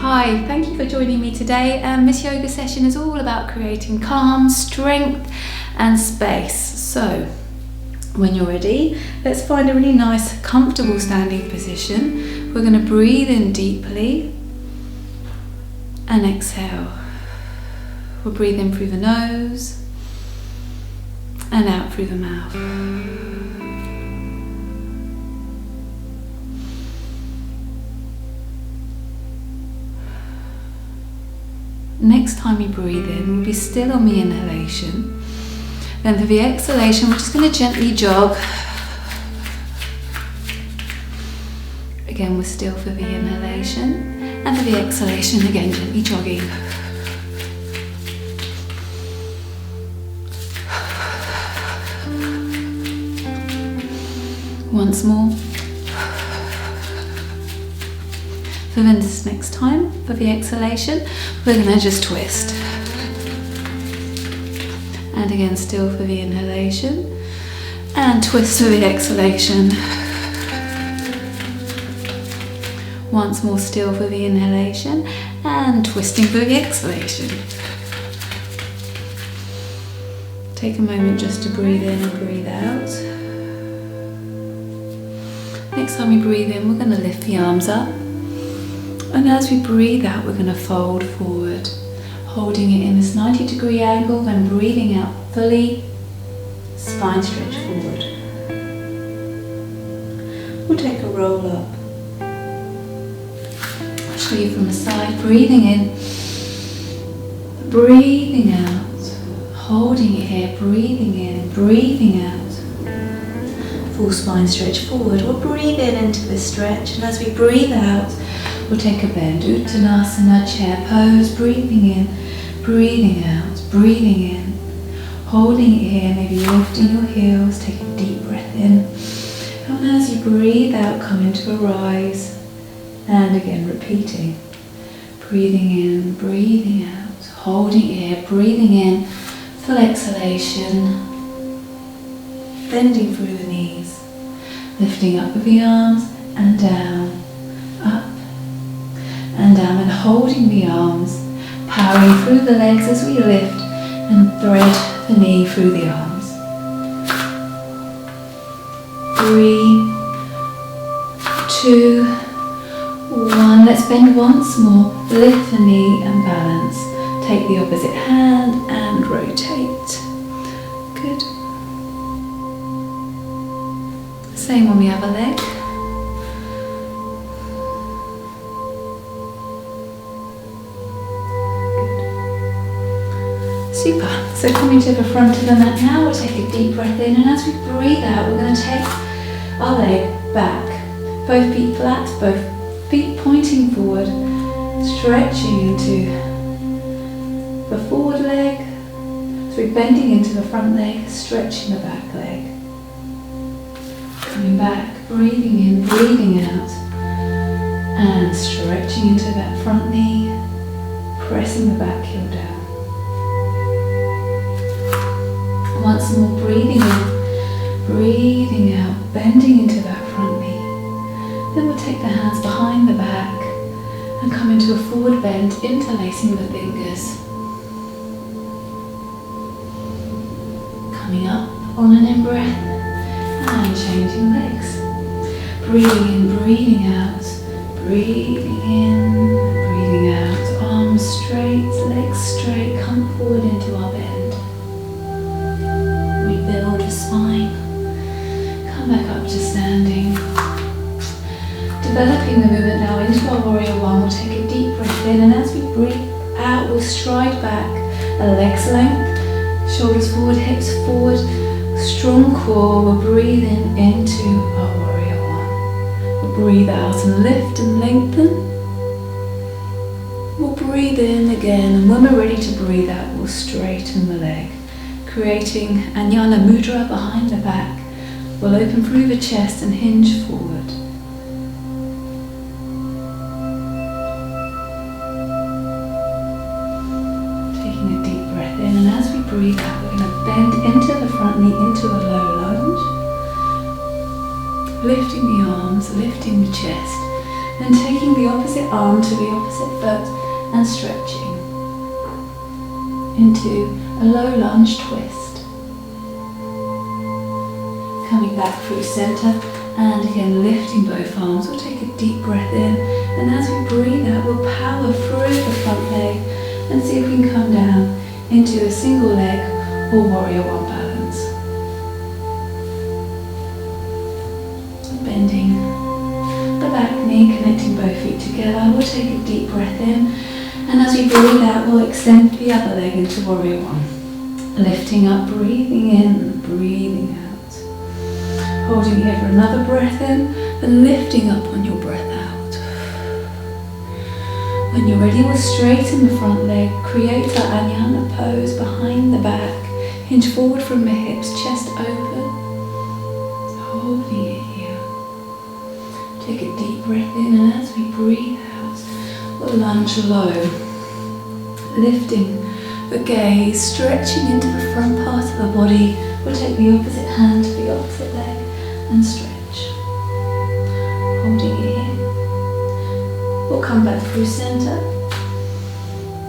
Hi, thank you for joining me today. This yoga session is all about creating calm, strength and space. So when you're ready, let's find a really nice, comfortable standing position. We're going to breathe in deeply and exhale. We'll breathe in through the nose and out through the mouth. Next time you breathe in, we'll be still on the inhalation. Then for the exhalation, we're just going to gently jog. Again, we're still for the inhalation. And for the exhalation, again, gently jogging. Once more. So then this next time, for the exhalation, we're going to just twist. And again, still for the inhalation. And twist for the exhalation. Once more, still for the inhalation. And twisting for the exhalation. Take a moment just to breathe in and breathe out. Next time we breathe in, we're going to lift the arms up. And as we breathe out, we're going to fold forward, holding it in this 90-degree angle, then breathing out fully, spine stretch forward. We'll take a roll up. I'll show you from the side, breathing in, breathing out, holding it here, breathing in, breathing out. Full spine stretch forward. We'll breathe in into this stretch, and as we breathe out, we'll take a bend, Uttanasana, chair pose, breathing in, breathing out, breathing in, holding it here, maybe lifting your heels, take a deep breath in, and as you breathe out, come into a rise, and again repeating, breathing in, breathing out, holding it here, breathing in, full exhalation, bending through the knees, lifting up with the arms and down, up and down, and holding the arms, powering through the legs as we lift and thread the knee through the arms. 3, 2, 1. Let's bend once more, lift the knee and balance. Take the opposite hand and rotate. Good. Same on the other leg. Super. So coming to the front of the mat now, we'll take a deep breath in, and as we breathe out, we're going to take our leg back. Both feet flat, both feet pointing forward, stretching into the forward leg. So we're bending into the front leg, stretching the back leg. Coming back, breathing in, breathing out, and stretching into that front knee, pressing the back heel down. Once more, breathing in, breathing out, bending into that front knee. Then we'll take the hands behind the back and come into a forward bend, interlacing the fingers. Coming up on an in-breath and changing legs. Breathing in, breathing out, breathing in, breathing out. Arms straight, legs straight, come forward into our bend. Build the spine, come back up to standing. Developing the movement now into our warrior one. We'll take a deep breath in, and as we breathe out, we'll stride back, a leg's length, shoulders forward, hips forward, strong core. We'll breathe in into our warrior one. We'll breathe out and lift and lengthen. We'll breathe in again, and when we're ready to breathe out, we'll straighten the leg, creating Jnana Mudra behind the back. We'll open through the chest and hinge forward. Taking a deep breath in, and as we breathe out, we're going to bend into the front knee, into a low lunge. Lifting the arms, lifting the chest, Then taking the opposite arm to the opposite foot and stretching into a low lunge twist. Coming back through center and again lifting both arms. We'll take a deep breath in, and as we breathe out we'll power through the front leg and see if we can come down into a single leg or warrior one balance. Bending the back knee, connecting both feet together. We'll take a deep breath in, and as we breathe out we'll extend the other leg into warrior one. Lifting up, breathing in, breathing out. Holding here for another breath in, and lifting up on your breath out. When you're ready, we'll straighten the front leg, create our Anyana pose behind the back, hinge forward from the hips, chest open, holding it here. Take a deep breath in, and as we breathe out, we'll lunge low, lifting the gaze, stretching into the front part of the body. We'll take the opposite hand to the opposite leg and stretch, holding it here. We'll come back through center,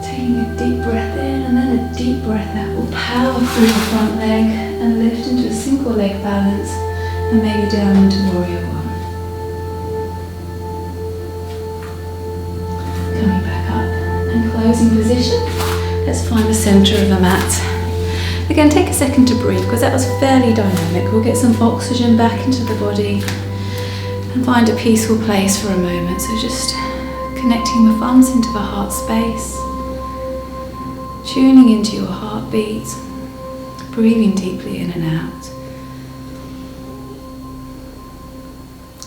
taking a deep breath in and then a deep breath out. We'll power through the front leg and lift into a single leg balance, and maybe down into warrior one. Coming back up and closing position. Let's find the center of the mat. Again, take a second to breathe, because that was fairly dynamic. We'll get some oxygen back into the body and find a peaceful place for a moment. So just connecting the thumbs into the heart space, tuning into your heartbeat, breathing deeply in and out.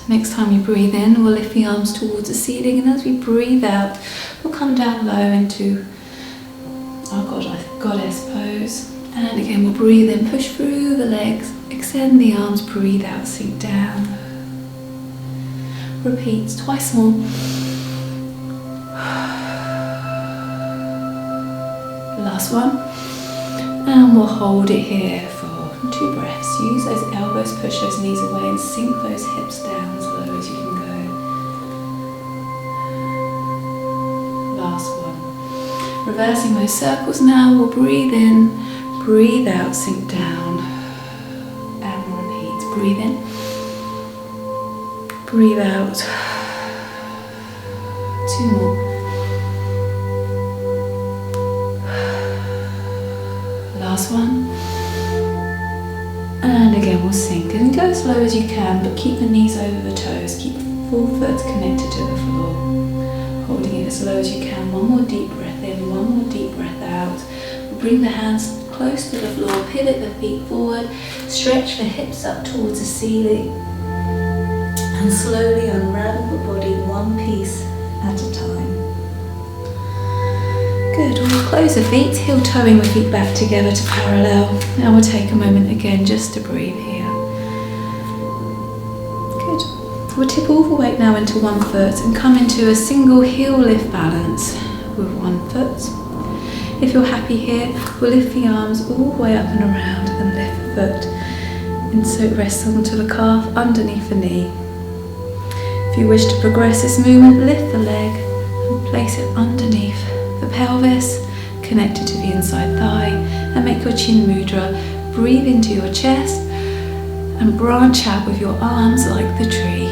Next time you breathe in, we'll lift the arms towards the ceiling, and as we breathe out, we'll come down low into our goddess pose. And again, we'll breathe in, push through the legs, extend the arms, breathe out, sink down. Repeat twice more. Last one. And we'll hold it here for 2 breaths. Use those elbows, push those knees away and sink those hips down as low as you can go. Last one. Reversing those circles now, we'll breathe in, breathe out, sink down, and repeat. Breathe in, breathe out. 2 more. Last one. And again we'll sink, and go as low as you can, but keep the knees over the toes, keep the full foot connected to the floor. Holding it as low as you can. One more deep breath in, one more deep breath out. Bring the hands close to the floor, pivot the feet forward, stretch the hips up towards the ceiling, and slowly unravel the body one piece at a time. Good, we'll close the feet, heel toeing the feet back together to parallel. Now we'll take a moment again just to breathe here. Good. We'll tip all the weight now into one foot and come into a single heel lift balance with one foot. If you're happy here, we'll lift the arms all the way up and around and lift the foot. Insert rest onto the calf underneath the knee. If you wish to progress this movement, lift the leg and place it underneath the pelvis, connected to the inside thigh, and make your chin mudra. Breathe into your chest and branch out with your arms like the tree.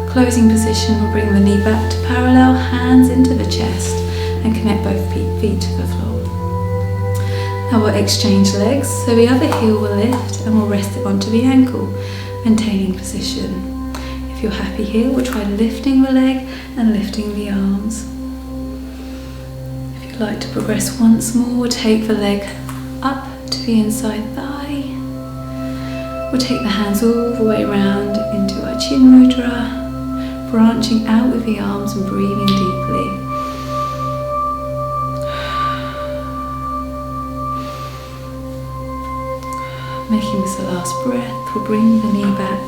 Closing position, we'll bring the knee back to parallel, hands into the chest, and connect both feet to the floor. Now we'll exchange legs, so the other heel will lift and we'll rest it onto the ankle, maintaining position. If you're happy here, we'll try lifting the leg and lifting the arms. If you'd like to progress once more, we'll take the leg up to the inside thigh. We'll take the hands all the way around into our chin mudra, branching out with the arms and breathing deeply. Making this the last breath, we'll bring the knee back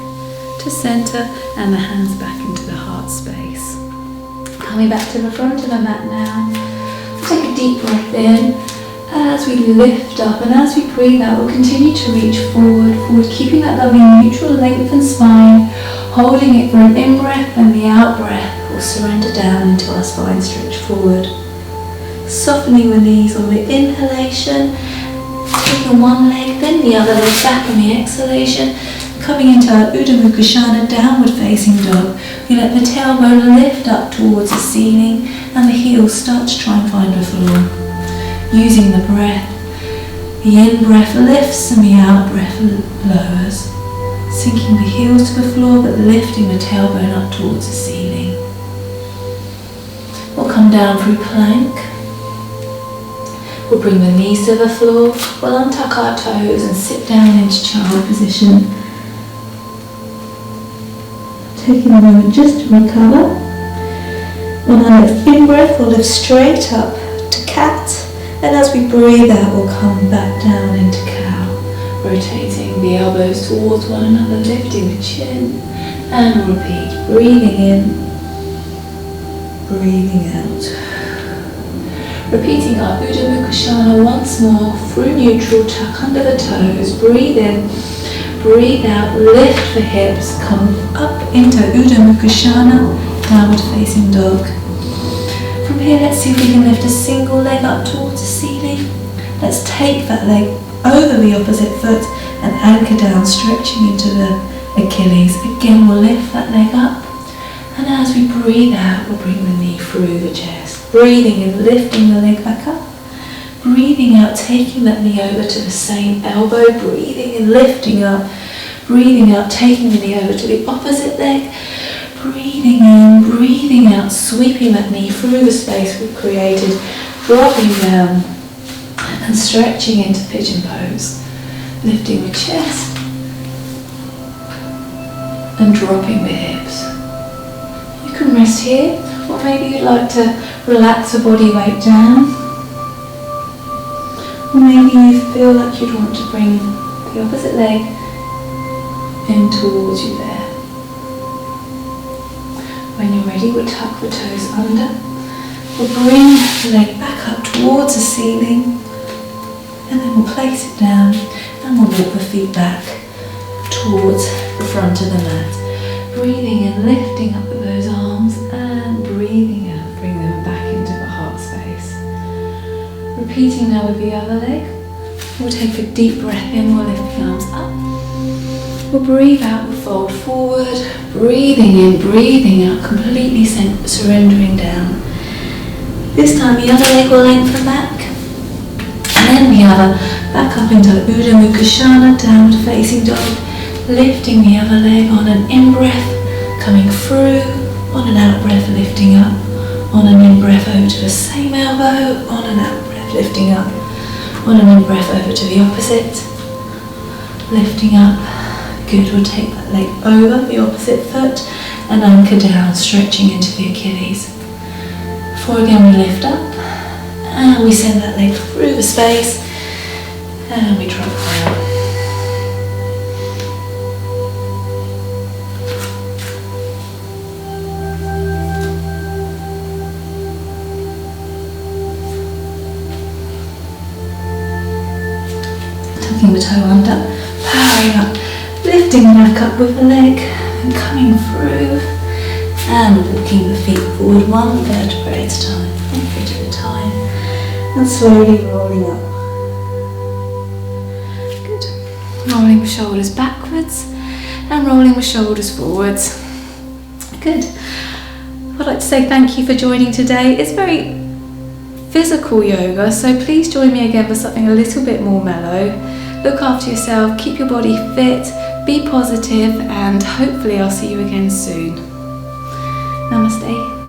to center and the hands back into the heart space. Coming back to the front of the mat now. Take a deep breath in As we lift up and as we breathe out, we'll continue to reach forward, keeping that lovely neutral lengthened spine, holding it for an in-breath, and the out-breath will surrender down into our spine, stretch forward. Softening the knees on the inhalation, taking one leg, then the other leg back on the exhalation, coming into our Uddha Mukha, downward facing dog. We let the tailbone lift up towards the ceiling and the heels start to try and find the floor. Using the breath, the in-breath lifts and the out-breath lowers, sinking the heels to the floor but lifting the tailbone up towards the ceiling. We'll come down through plank. We'll bring the knees to the floor. We'll untuck our toes and sit down into child position. Taking a moment just to recover. On our next in-breath, we'll lift straight up to cat. And as we breathe out, we'll come back down into cow, rotating the elbows towards one another, lifting the chin, and repeat, breathing in, breathing out. Repeating our Uddha Mukha once more, through neutral, tuck under the toes, breathe in, breathe out, lift the hips, come up into Uddha Mukha, downward facing dog. From here, let's see if we can lift a single leg up towards the ceiling. Let's take that leg over the opposite foot and anchor down, stretching into the Achilles. Again, we'll lift that leg up. And as we breathe out, we'll bring the knee through the chest. Breathing in, lifting the leg back up. Breathing out, taking that knee over to the same elbow. Breathing in, lifting up. Breathing out, taking the knee over to the opposite leg. Breathing in, breathing out, sweeping that knee through the space we've created, dropping down and stretching into pigeon pose, lifting the chest and dropping the hips. You can rest here, or maybe you'd like to relax the body weight down, or maybe you feel like you'd want to bring the opposite leg in towards you there. When you're ready, we'll tuck the toes under. We'll bring the leg back up towards the ceiling, and then we'll place it down and we'll walk the feet back towards the front of the mat. Breathing in, lifting up with those arms, and breathing out, bring them back into the heart space. Repeating now with the other leg. We'll take a deep breath in, we'll lift the arms up. We'll breathe out, we'll fold forward, breathing in, breathing out, completely surrendering down. This time the other leg will lengthen back, and then the other back up into Uddha Mukha, downward facing dog, lifting the other leg on an in-breath, coming through, on an out-breath, lifting up, on an in-breath over to the same elbow, on an out-breath, lifting up, on an in-breath over to the opposite, lifting up. Good, we'll take that leg over the opposite foot and anchor down, stretching into the Achilles. Before again we lift up and we send that leg through the space and we drop down. Tucking the toe under, powering up. Lifting back up with the leg and coming through and walking the feet forward one vertebrae at a time, one foot at a time, and slowly rolling up. Good. Rolling the shoulders backwards and rolling the shoulders forwards. Good. I'd like to say thank you for joining today. It's very physical yoga, so please join me again for something a little bit more mellow. Look after yourself, keep your body fit, be positive, and hopefully I'll see you again soon. Namaste.